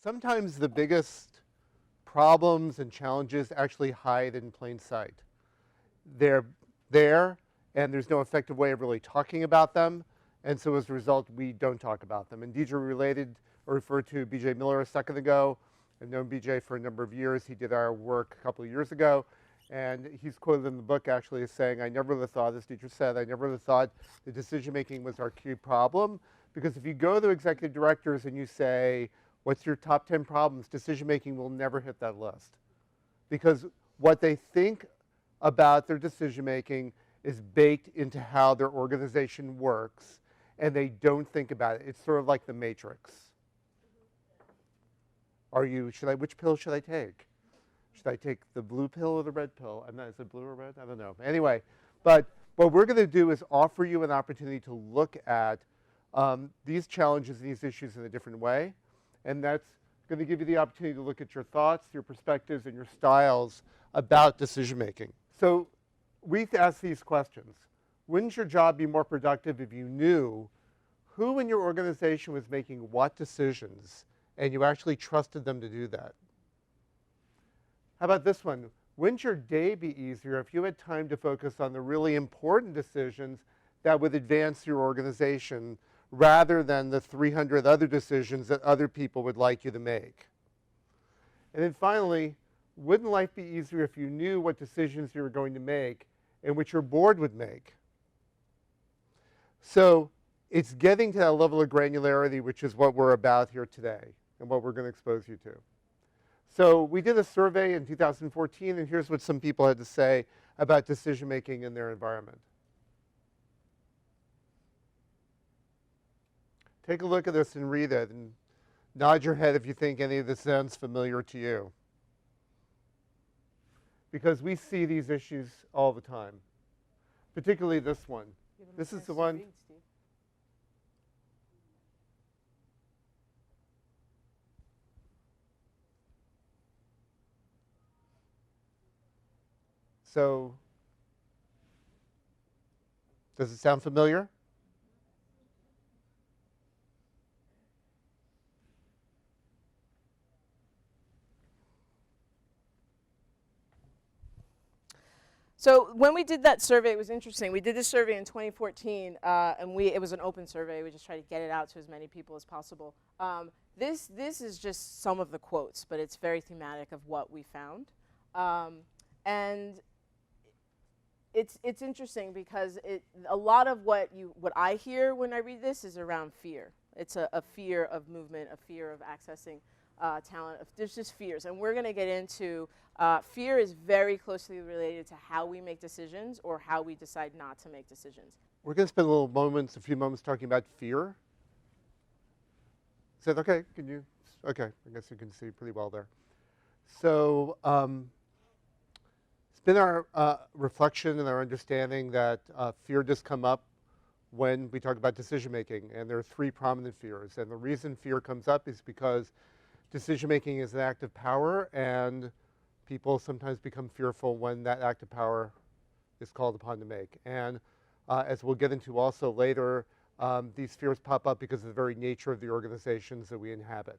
Sometimes the biggest problems and challenges actually hide in plain sight. They're there, and there's no effective way of really talking about them, and so as a result, we don't talk about them. And Deidre related or referred to B.J. Miller a second ago. I've known B.J. for a number of years. He did our work a couple of years ago, and he's quoted in the book actually as saying, I never would have thought, as Deidre said, I never would have thought the decision-making was our key problem, because if you go to executive directors and you say, what's your top 10 problems, decision-making will never hit that list. Because what they think about their decision-making is baked into how their organization works, and they don't think about it. It's sort of like the Matrix. Which pill should I take? Should I take the blue pill or the red pill? Is it blue or red? I don't know. Anyway, but what we're going to do is offer you an opportunity to look at these challenges and these issues in a different way. And that's going to give you the opportunity to look at your thoughts, your perspectives, and your styles about decision making. So we ask these questions. Wouldn't your job be more productive if you knew who in your organization was making what decisions and you actually trusted them to do that? How about this one? Wouldn't your day be easier if you had time to focus on the really important decisions that would advance your organization rather than the 300 other decisions that other people would like you to make? And then finally, wouldn't life be easier if you knew what decisions you were going to make and which your board would make? So it's getting to that level of granularity, which is what we're about here today and what we're going to expose you to. So we did a survey in 2014, and here's what some people had to say about decision making in their environment. Take a look at this and read it, and nod your head if you think any of this sounds familiar to you. Because we see these issues all the time, particularly this one. This is the one. So, does it sound familiar? So when we did that survey, it was interesting. We did this survey in 2014, and it was an open survey. We just tried to get it out to as many people as possible. This is just some of the quotes, but it's very thematic of what we found. And it's interesting because a lot of what I hear when I read this is around fear. It's a fear of movement, a fear of accessing talent. There's just fears, and we're going to get into fear is very closely related to how we make decisions or how we decide not to make decisions. We're going to spend a few moments talking about fear. Is that okay? Okay, I guess you can see pretty well there. So it's been our reflection and our understanding that fear does come up when we talk about decision making, and there are three prominent fears. And the reason fear comes up is because decision making is an act of power, and people sometimes become fearful when that act of power is called upon to make. And as we'll get into also later, these fears pop up because of the very nature of the organizations that we inhabit.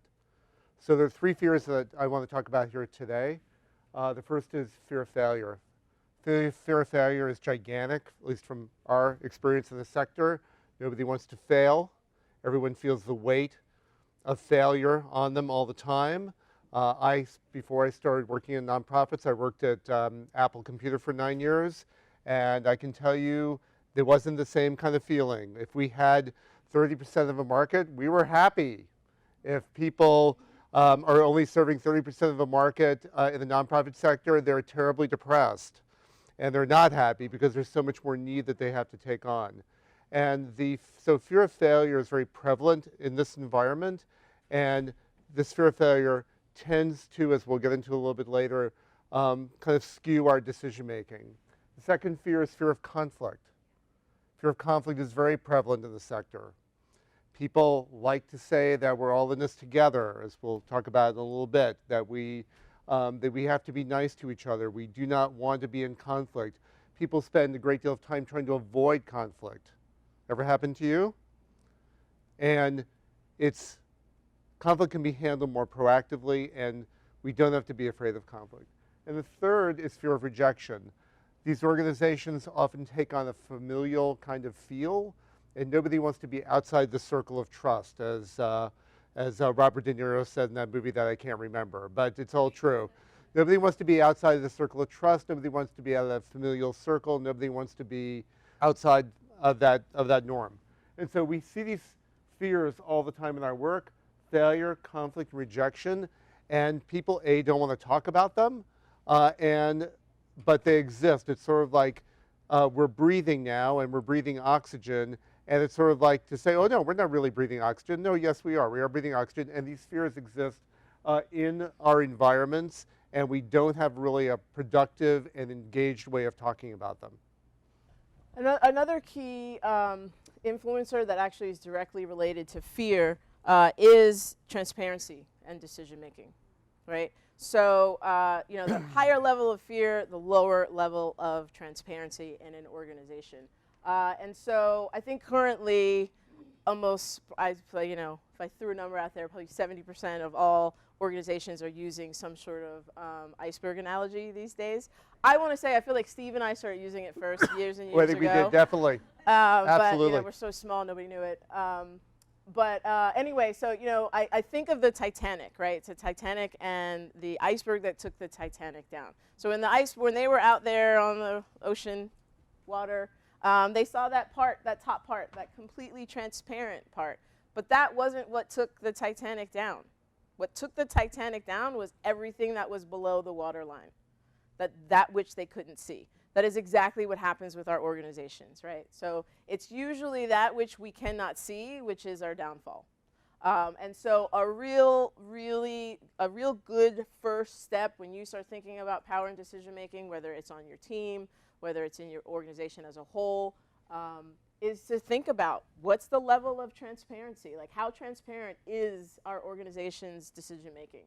So there are three fears that I want to talk about here today. The first is fear of failure. Fear of failure is gigantic, at least from our experience in the sector. Nobody wants to fail. Everyone feels the weight of failure on them all the time. Before I started working in nonprofits, I worked at Apple Computer for 9 years, and I can tell you there wasn't the same kind of feeling. If we had 30% of a market, we were happy. If people are only serving 30% of the market in the nonprofit sector, they're terribly depressed. And they're not happy because there's so much more need that they have to take on. And so fear of failure is very prevalent in this environment, and this fear of failure tends to, as we'll get into a little bit later, kind of skew our decision making. The second fear is fear of conflict. Fear of conflict is very prevalent in the sector. People like to say that we're all in this together, as we'll talk about in a little bit, that we have to be nice to each other. We do not want to be in conflict. People spend a great deal of time trying to avoid conflict. Ever happened to you? And conflict can be handled more proactively, and we don't have to be afraid of conflict. And the third is fear of rejection. These organizations often take on a familial kind of feel, and nobody wants to be outside the circle of trust, as Robert De Niro said in that movie that I can't remember, but it's all true. Nobody wants to be outside of the circle of trust. Nobody wants to be out of that familial circle. Nobody wants to be outside of that norm. And so we see these fears all the time in our work: failure, conflict, rejection, and people don't want to talk about them, but they exist. It's sort of like we're breathing now, and we're breathing oxygen, and it's sort of like to say, oh no, we're not really breathing oxygen. No, yes we are. We are breathing oxygen, and these fears exist in our environments, and we don't have really a productive and engaged way of talking about them. Another key influencer that actually is directly related to fear is transparency and decision making, right? So, the higher level of fear, the lower level of transparency in an organization. And so I think currently almost, if I threw a number out there, probably 70% of all organizations are using some sort of iceberg analogy these days. I want to say I feel like Steve and I started using it first years and years I think ago. we did, definitely. Absolutely. But we're so small, nobody knew it. Anyway, so I think of the Titanic, right? It's the Titanic and the iceberg that took the Titanic down. So when they were out there on the ocean water, they saw that top part, that completely transparent part. But that wasn't what took the Titanic down. What took the Titanic down was everything that was below the waterline, that which they couldn't see. That is exactly what happens with our organizations, right? So it's usually that which we cannot see, which is our downfall. And so a real good first step when you start thinking about power and decision making, whether it's on your team, whether it's in your organization as a whole, is to think about what's the level of transparency, like how transparent is our organization's decision making.